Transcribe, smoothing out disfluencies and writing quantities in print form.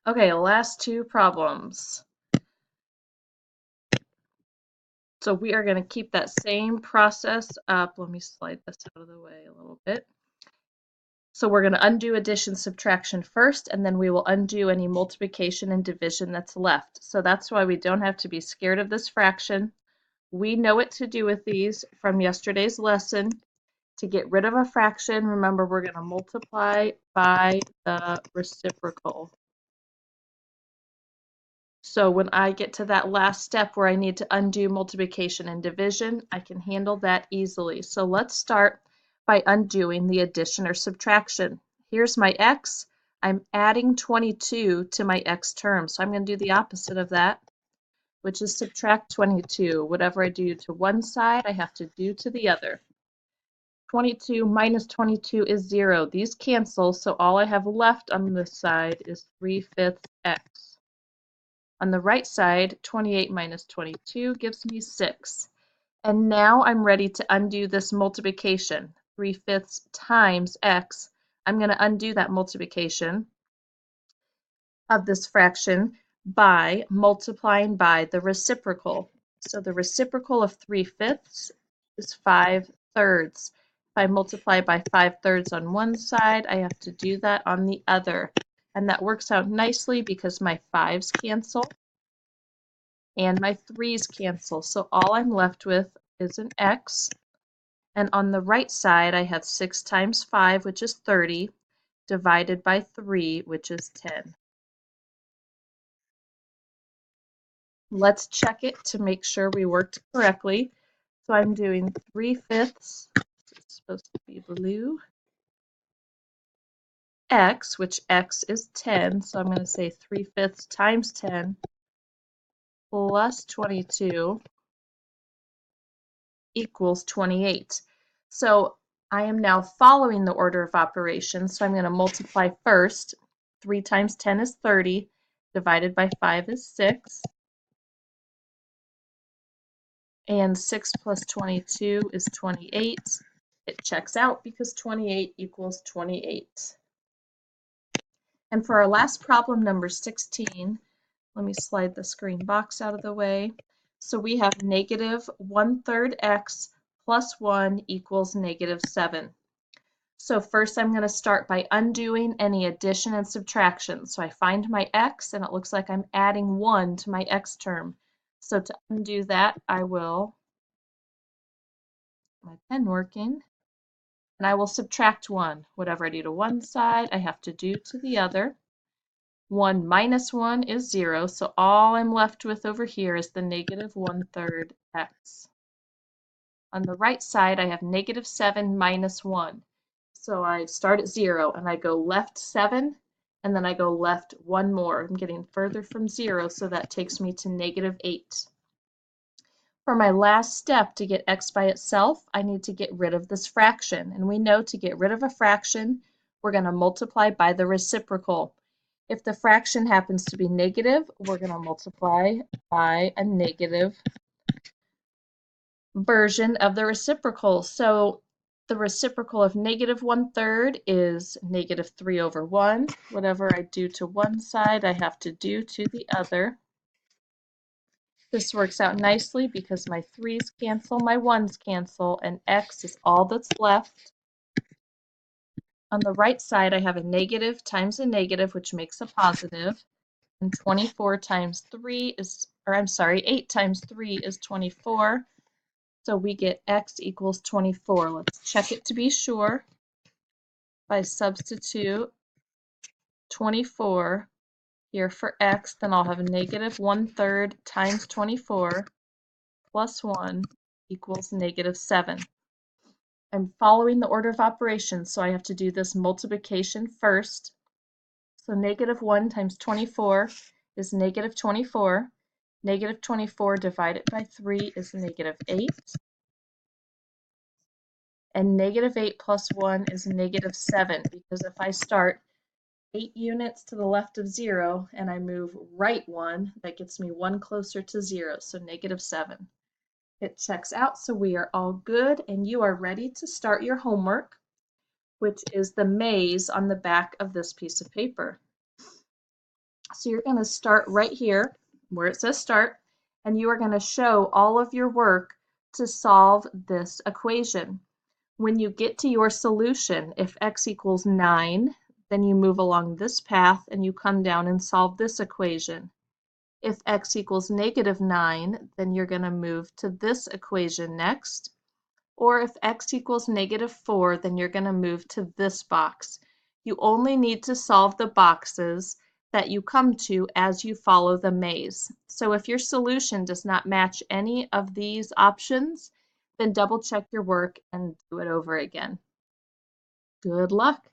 Okay, last two problems. So we are going to keep that same process up. Let me slide this out of the way a little bit. So we're going to undo addition, subtraction first, and then we will undo any multiplication and division that's left. So that's why we don't have to be scared of this fraction. We know what to do with these from yesterday's lesson. To get rid of a fraction, remember we're going to multiply by the reciprocal. So when I get to that last step where I need to undo multiplication and division, I can handle that easily. So let's start by undoing the addition or subtraction. Here's my x. I'm adding 22 to my x term. So I'm going to do the opposite of that, which is subtract 22. Whatever I do to one side, I have to do to the other. 22 minus 22 is 0. These cancel, so all I have left on this side is 3/5 x. On the right side, 28 minus 22 gives me 6. And now I'm ready to undo this multiplication. 3/5 times x. I'm going to undo that multiplication of this fraction by multiplying by the reciprocal. So the reciprocal of 3/5 is 5/3. If I multiply by 5/3 on one side, I have to do that on the other. And that works out nicely because my 5's cancel and my 3's cancel. So all I'm left with is an x. And on the right side, I have 6 times 5, which is 30, divided by 3, which is 10. Let's check it to make sure we worked correctly. So I'm doing 3/5, it's supposed to be blue, x, which x is 10, so I'm going to say 3/5 times 10 plus 22 equals 28. So I am now following the order of operations, so I'm going to multiply first. 3 times 10 is 30, divided by 5 is 6. And 6 plus 22 is 28. It checks out because 28 equals 28. And for our last problem, number 16, let me slide the green box out of the way. So we have negative 1/3 x plus 1 equals negative 7. So first I'm going to start by undoing any addition and subtraction. So I find my x and it looks like I'm adding 1 to my x term. So to undo that, I will, my pen working, and I will subtract 1. Whatever I do to one side, I have to do to the other. 1 minus 1 is 0, so all I'm left with over here is the negative 1/3 x. On the right side, I have negative 7 minus 1. So I start at 0 and I go left 7, and then I go left 1 more. I'm getting further from 0, so that takes me to negative 8. For my last step to get x by itself, I need to get rid of this fraction. And we know to get rid of a fraction, we're going to multiply by the reciprocal. If the fraction happens to be negative, we're going to multiply by a negative version of the reciprocal. So the reciprocal of negative 1/3 is negative 3/1. Whatever I do to one side, I have to do to the other. This works out nicely because my 3's cancel, my 1's cancel, and x is all that's left. On the right side, I have a negative times a negative, which makes a positive. And 24 times 3 is, or I'm sorry, 8 times 3 is 24. So we get x equals 24. Let's check it to be sure. If I substitute 24 here for x, then I'll have negative 1/3 times 24 plus 1 equals negative 7. I'm following the order of operations, so I have to do this multiplication first. So negative 1 times 24 is negative 24. Negative 24 divided by 3 is negative 8. And negative 8 plus 1 is negative 7, because if I start 8 units to the left of 0 and I move right 1, that gets me 1 closer to 0, so negative 7. It checks out, so we are all good, and you are ready to start your homework, which is the maze on the back of this piece of paper. So you're going to start right here where it says start, and you are going to show all of your work to solve this equation. When you get to your solution, if x equals 9, then you move along this path and you come down and solve this equation. If x equals -9, then you're going to move to this equation next. Or if x equals -4, then you're going to move to this box. You only need to solve the boxes that you come to as you follow the maze. So if your solution does not match any of these options, then double check your work and do it over again. Good luck.